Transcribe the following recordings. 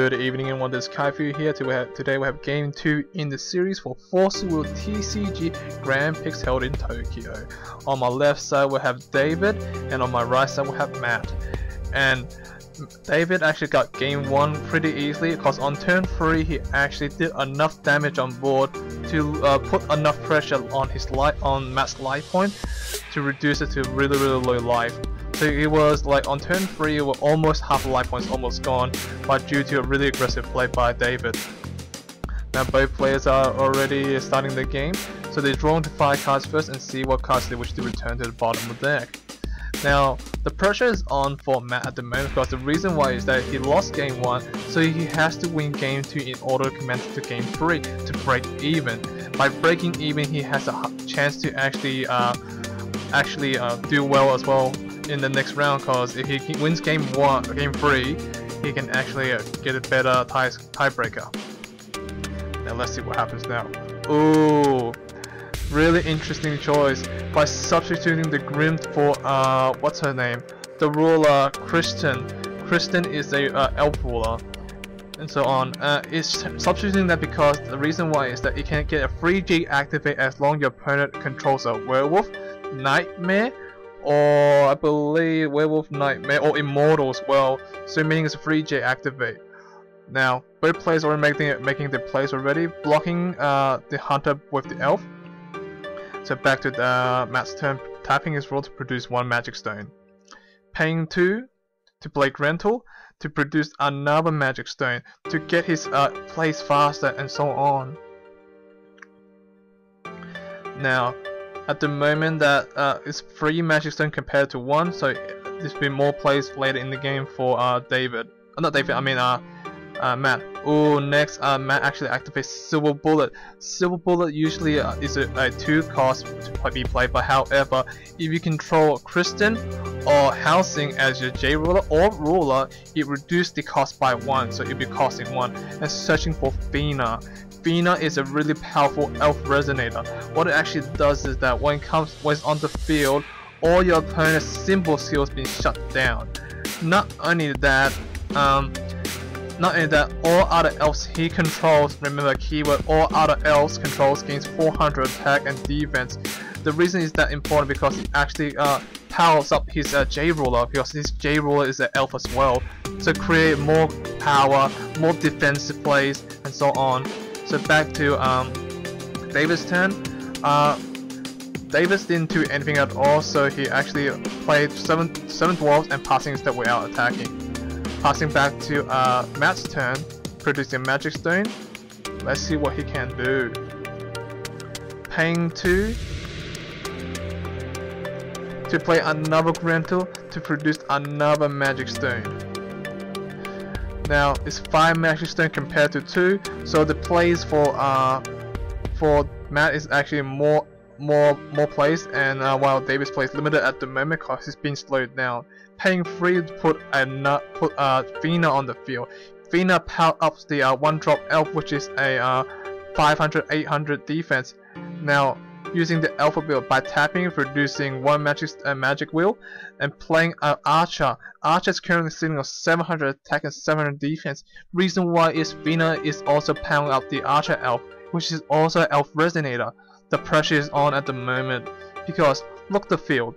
Good evening everyone, this is KaiFu here. Today we have game 2 in the series for FoWTCG Grand Prix held in Tokyo. On my left side we have David, and on my right side we have Matt. And David actually got game 1 pretty easily because on turn 3 he actually did enough damage on board to put enough pressure on Matt's life point to reduce it to really low life. So it was like on turn 3 with almost half the life points almost gone, but due to a really aggressive play by David. Now both players are already starting the game, so they draw into 5 cards first and see what cards they wish to return to the bottom of the deck. Now the pressure is on for Matt at the moment because the reason why is that he lost game 1, so he has to win game 2 in order to commence to game 3 to break even. By breaking even he has a chance to actually do well as well in the next round, because if he wins game 3, he can actually get a better tiebreaker. Now let's see what happens now. Ooh, really interesting choice by substituting the Grimm for what's her name? The ruler Kristen. Kristen is a elf ruler, and so on. It's substituting that because the reason why is that it can get a free G activate as long as your opponent controls a werewolf, nightmare, or I believe werewolf, nightmare, or immortal as well. So meaning it's a free J activate. Now both players are making their plays already, blocking the hunter with the elf. So back to Matt's turn, tapping his role to produce 1 magic stone, paying 2 to play Rental to produce another magic stone to get his plays faster, and so on. Now at the moment that it's 3 magic stone compared to 1, so there's been more plays later in the game for David. Not David, I mean Matt. Oh, next Matt actually activates Silver Bullet. Silver Bullet usually is a 2 cost to be played, but however, if you control Kristen or Housing as your J ruler or ruler, it reduces the cost by 1, so it'll be costing 1. And searching for Fina. Fina is a really powerful elf resonator. What it actually does is that when it's on the field, all your opponent's symbol skills being shut down. Not only that, all other elves he controls, remember keyword, all other elves controls gains 400 attack and defense. The reason is that important because it actually powers up his J ruler, because his J ruler is an elf as well. So create more power, more defensive plays, and so on. So back to David's turn. David didn't do anything at all, so he actually played 7 dwarves and passing instead without attacking. Passing back to Matt's turn, producing magic stone. Let's see what he can do. Paying 2 to play another Rental to produce another magic stone. Now it's 5 magic stone compared to 2, so the plays for Matt is actually more plays, and while David's plays limited at the moment because he's been slowed down. Paying 3 to put Fina on the field. Fina power ups the 1-drop elf, which is a 500-800 defense. Now using the alpha build by tapping, producing 1 magic wheel, and playing Archer. Archer is currently sitting on 700 attack and 700 defense. Reason why is Fina is also pounding up the Archer elf, which is also an elf resonator. The pressure is on at the moment because look the field.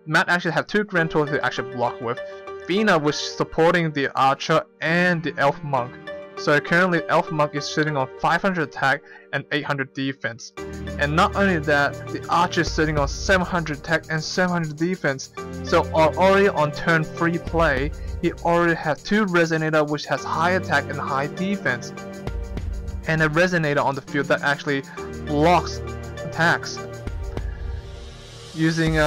Matt actually have 2 Rental to actually block with. Fina was supporting the Archer and the Elf Monk. So currently Elf Monk is sitting on 500 attack and 800 defense. And not only that, the Archer is sitting on 700 attack and 700 defense. So already on turn 3 play, he already has 2 Resonator which has high attack and high defense. And a Resonator on the field that actually blocks attacks. Using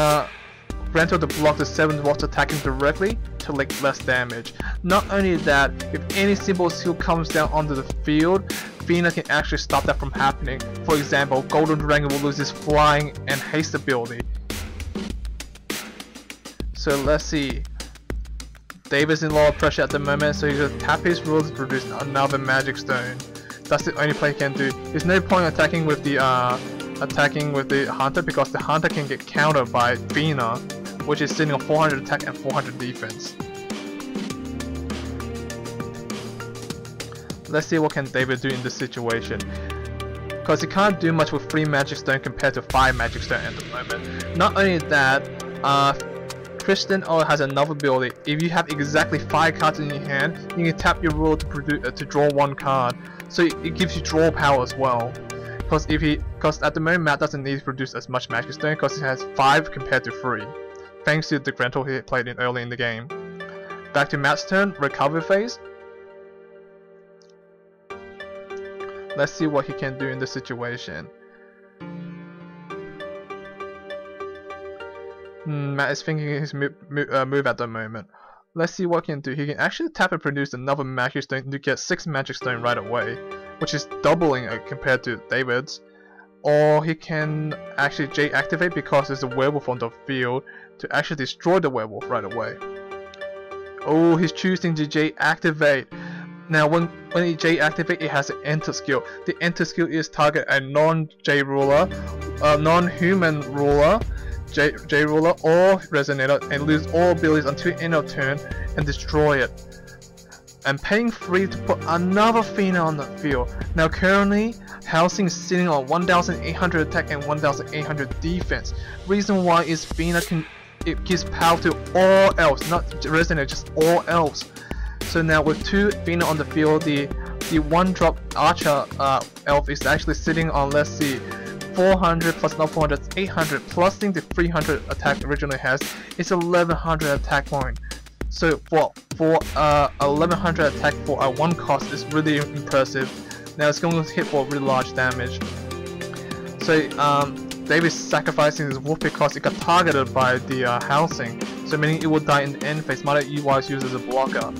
Rental to block the 7 dwarfs attacking directly to take less damage. Not only that, if any symbol skill comes down onto the field, Fina can actually stop that from happening. For example, Golden Dragon will lose his flying and haste ability. So let's see. David's in lower pressure at the moment, so he's gonna tap his rules to produce another magic stone. That's the only play he can do. There's no point attacking with the hunter because the hunter can get countered by Fina, which is sitting on 400 attack and 400 defense. Let's see what can David do in this situation. Because he can't do much with 3 magic stone compared to 5 magic stone at the moment. Not only that, Christian has another ability. If you have exactly 5 cards in your hand, you can tap your ruler to draw 1 card. So it gives you draw power as well. Because at the moment Matt doesn't need to produce as much magic stone because he has 5 compared to 3. Thanks to the Grental he played in early in the game. Back to Matt's turn, recovery phase. Let's see what he can do in this situation. Matt is thinking his move at the moment. Let's see what he can do. He can actually tap and produce another magic stone to get 6 magic stone right away, which is doubling compared to David's. Or he can actually J-activate because there's a werewolf on the field to actually destroy the werewolf right away. Oh, he's choosing to J-activate. Now when he J-activate, it has an enter skill. The enter skill is target a non-J ruler, non-human ruler, J ruler or resonator, and lose all abilities until end of turn and destroy it. And paying 3 to put another Fina on the field. Now currently, Housing is sitting on 1,800 attack and 1,800 defense. Reason why is Fina it gives power to all elves, not resonator, just all elves. So now with 2 Fina on the field, the 1-drop Archer elf is actually sitting on, let's see, 400 plus not 400, 800 plus the 300 attack originally has. It's 1100 attack point. So for 1100 attack for a 1 cost is really impressive. Now it's going to hit for really large damage. So David's sacrificing his wolf because it got targeted by the Housing. So meaning it will die in the end phase, might otherwise use as a blocker.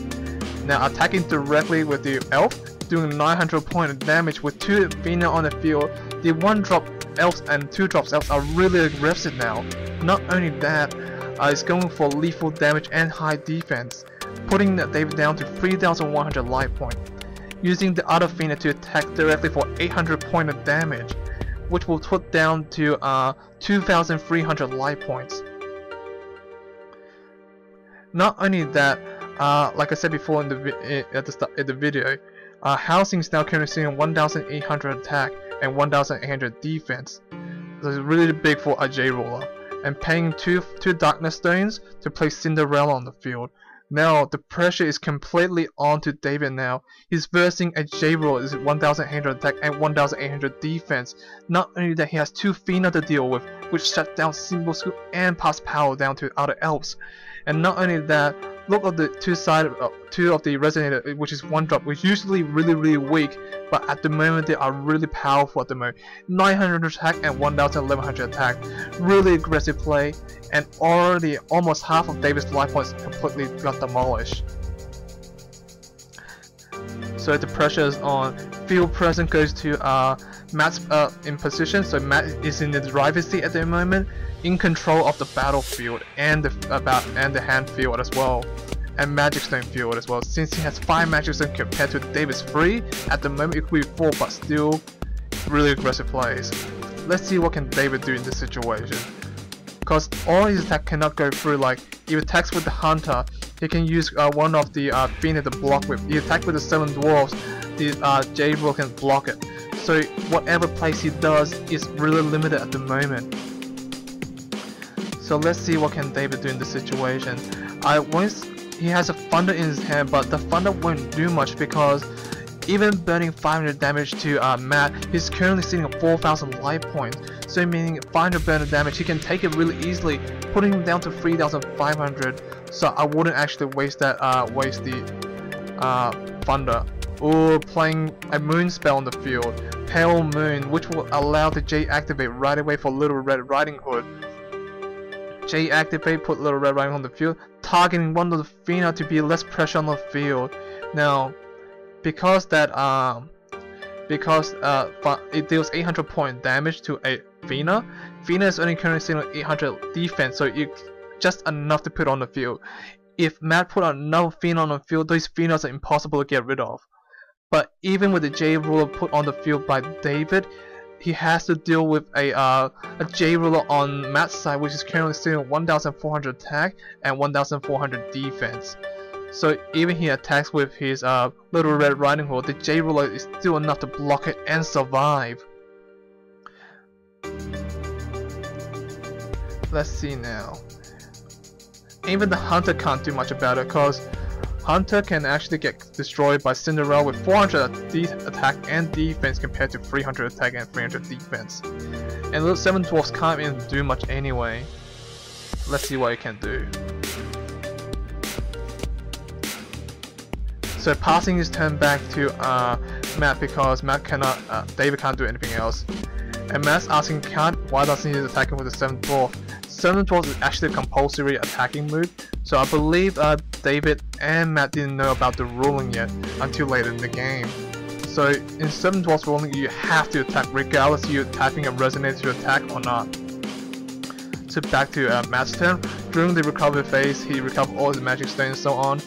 Now attacking directly with the elf, doing 900 point of damage with 2 Fina on the field. The 1-drop elves and 2-drop elves are really aggressive now. Not only that, it's going for lethal damage and high defense, putting David down to 3,100 life point. Using the other Fina to attack directly for 800 point of damage, which will put down to 2,300 life points. Not only that, like I said before in the video, Housing is now currently seeing 1,800 attack and 1,800 defense. So it's really big for a J roller. And paying 2 Darkness Stones to place Cinderella on the field. Now the pressure is completely on to David now. He's versing a J roller is 1,800 attack and 1,800 defense. Not only that, he has 2 Fina to deal with, which shut down Symbol Skill and pass power down to other elves. And not only that, look at the 2 of the Resonator, which is 1-drop, which is usually really weak, but at the moment they are really powerful at the moment. 900 attack and 1,1100 attack. Really aggressive play, and already almost half of David's life points completely got demolished. So the pressure is on. Field presence goes to Matt's in position, so Matt is in the driver's seat at the moment, in control of the battlefield and the hand field as well, and magic stone field as well. Since he has 5 magic stone compared to David's 3, at the moment it could be 4, but still really aggressive plays. Let's see what can David do in this situation. Because all his attack cannot go through. Like if he attacks with the hunter, he can use one of the Fina to block with. He attacks with the 7 dwarves, the J roll can block it. So whatever plays he does is really limited at the moment. So let's see what can David do in this situation. He has a thunder in his hand, but the thunder won't do much because even burning 500 damage to Matt, he's currently sitting at 4,000 life points. So meaning 500 burn of damage, he can take it really easily, putting him down to 3,500. So I wouldn't actually waste that waste the thunder. Or playing a moon spell on the field, Pale Moon, which will allow the J activate right away for Little Red Riding Hood. J activate, put Little Red Riding Hood on the field, targeting one of the Fina to be less pressure on the field. Now, because it deals 800 point damage to a Fina, Fina is only currently sitting at 800 defense, so it's just enough to put on the field. If Matt put another Fina on the field, those Finas are impossible to get rid of. But even with the J ruler put on the field by David, he has to deal with a J ruler on Matt's side, which is currently sitting at 1,400 attack and 1,400 defense. So even he attacks with his Little Red Riding Hood, the J Ruler is still enough to block it and survive. Let's see now. Even the Hunter can't do much about it, because Hunter can actually get destroyed by Cinderella with 400 attack and defense compared to 300 attack and 300 defense. And those 7 dwarfs can't even do much anyway. Let's see what he can do. So passing his turn back to Matt, because David can't do anything else. And Matt's asking why doesn't he attack him with the 7th dwarf? 7th dwarf is actually a compulsory attacking move, so I believe David and Matt didn't know about the ruling yet until later in the game. So in 7th dwarf's ruling, you have to attack regardless of you tapping a resonator to attack or not. So back to Matt's turn. During the recovery phase, he recovered all his magic stones and so on.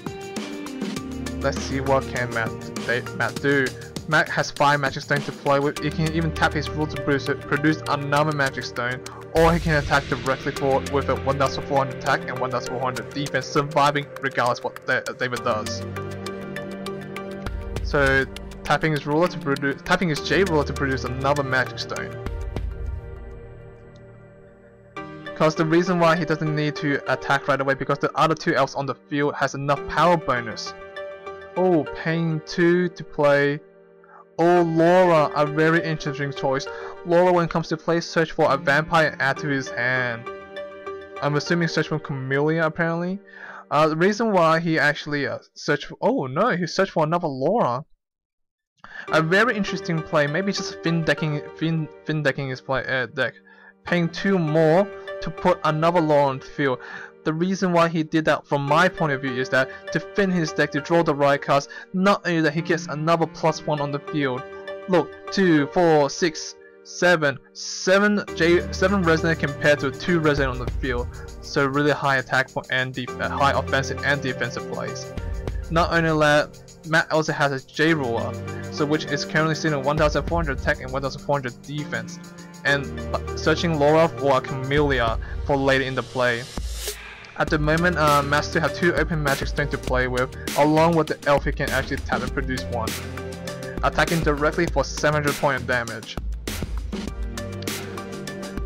Let's see what can Matt do. Matt has 5 magic stones to play with. He can even tap his rule to produce another magic stone, or he can attack directly with a 1400 attack and 1400 defense, surviving regardless what David does. So tapping his J ruler to produce another magic stone. Because the reason why he doesn't need to attack right away, because the other 2 elves on the field has enough power bonus. Oh, paying 2 to play. Oh, Laura, a very interesting choice. Laura, when it comes to play, search for a vampire and add to his hand. I'm assuming search for Camellia, apparently. The reason why he actually searched for... Oh no, he searched for another Laura. A very interesting play. Maybe just fin decking his deck. Paying 2 more to put another Laura on the field. The reason why he did that from my point of view is that to fin his deck to draw the right cards, not only that he gets another +1 on the field. Look, 2, 4, 6, 7 resonator compared to 2 resonator on the field. So really high attack and high offensive and defensive plays. Not only that, Matt also has a J ruler, so which is currently sitting at 1400 attack and 1400 defense, and searching Laura or a Camellia for later in the play. At the moment, Matt still has 2 open magic stones to play with, along with the elf he can actually tap and produce 1, attacking directly for 700 points of damage.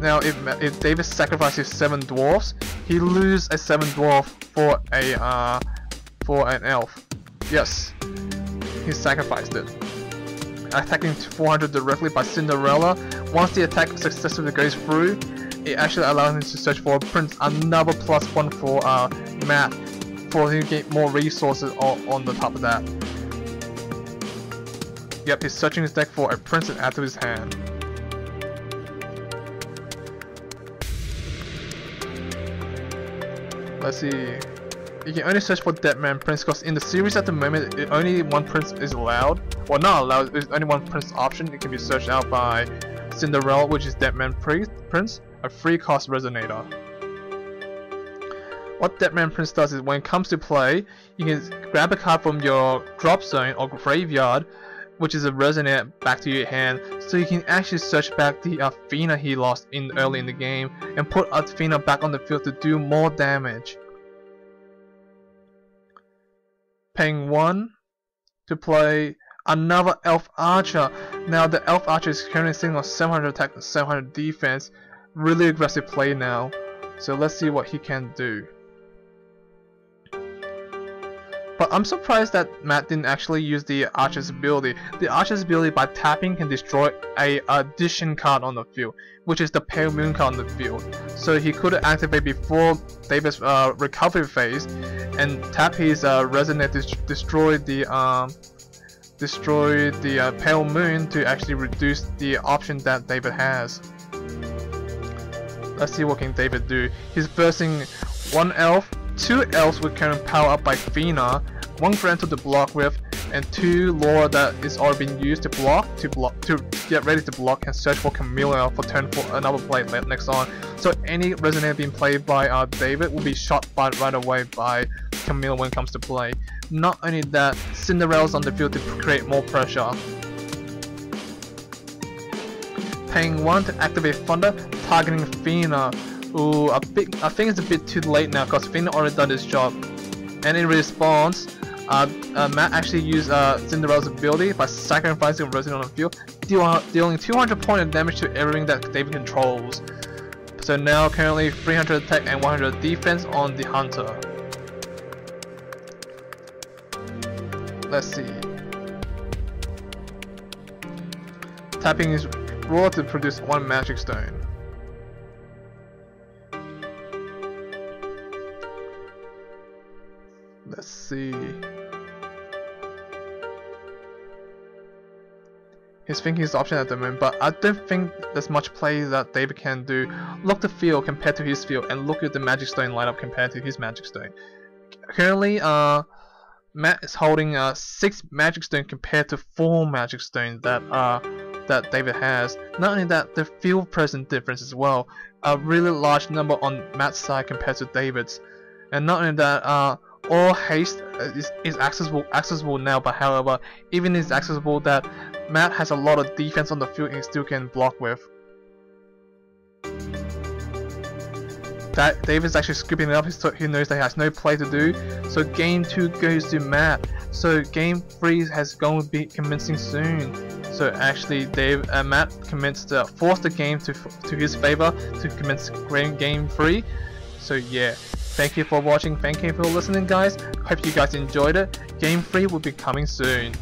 Now, if David sacrifices 7 dwarfs, he loses a 7 dwarf for an elf. Yes, he sacrificed it. Attacking 400 directly by Cinderella. Once the attack successfully goes through, it actually allows him to search for a prince, another +1 for Matt, for him to get more resources on the top of that. Yep, he's searching his deck for a prince and add to his hand. Let's see. You can only search for Dead Man Prince, because in the series at the moment, only 1 prince is allowed. Well, not allowed, there's only 1 prince option. It can be searched out by Cinderella, which is Dead Man Prince, a 3-cost resonator. What Dead Man Prince does is, when it comes to play, you can grab a card from your drop zone or graveyard, which is a resonator, back to your hand, so you can actually search back the Athena he lost early in the game, and put Athena back on the field to do more damage. Paying 1 to play another Elf Archer. Now the Elf Archer is currently sitting on 700 attack and 700 defense. Really aggressive play now. So let's see what he can do. But I'm surprised that Matt didn't actually use the Archer's ability. The Archer's ability, by tapping, can destroy a addition card on the field, which is the Pale Moon card on the field. So he could activate before David's recovery phase and tap his Resonator to destroy the Pale Moon to actually reduce the option that David has. Let's see what can David do. He's versing 1 elf, 2 elves with current power up by Athena, 1 Grantor to block with, and 2 Laura that is already being used to get ready to block, and search for Camellia for turn for another play next on. So any resonator being played by David will be shot right away by Camellia when it comes to play. Not only that, Cinderella's on the field to create more pressure. Paying 1 to activate Thunder, targeting Athena. Ooh, I think it's a bit too late now, because Athena already done this job. and in response, Matt actually used Cinderella's ability by sacrificing a resonate on the field, dealing 200 points of damage to everything that David controls. So now currently 300 attack and 100 defense on the Hunter. Let's see. Tapping his roar to produce 1 magic stone. Let's see. He's thinking his option at the moment, but I don't think there's much play that David can do. Look the field compared to his field, and look at the magic stone lineup compared to his magic stone. Currently, Matt is holding 6 magic stone compared to 4 magic stones that David has. Not only that, the field presence difference as well. A really large number on Matt's side compared to David's, and not only that, all haste is accessible now. But however, even is accessible that Matt has a lot of defense on the field and still can block with. That David's actually scooping it up. He knows that he has no play to do. So game 2 goes to Matt. So game 3 has going to be commencing soon. So actually, Matt forced the game to his favor to commence game 3. So yeah, thank you for watching. Thank you for listening, guys. Hope you guys enjoyed it. Game 3 will be coming soon.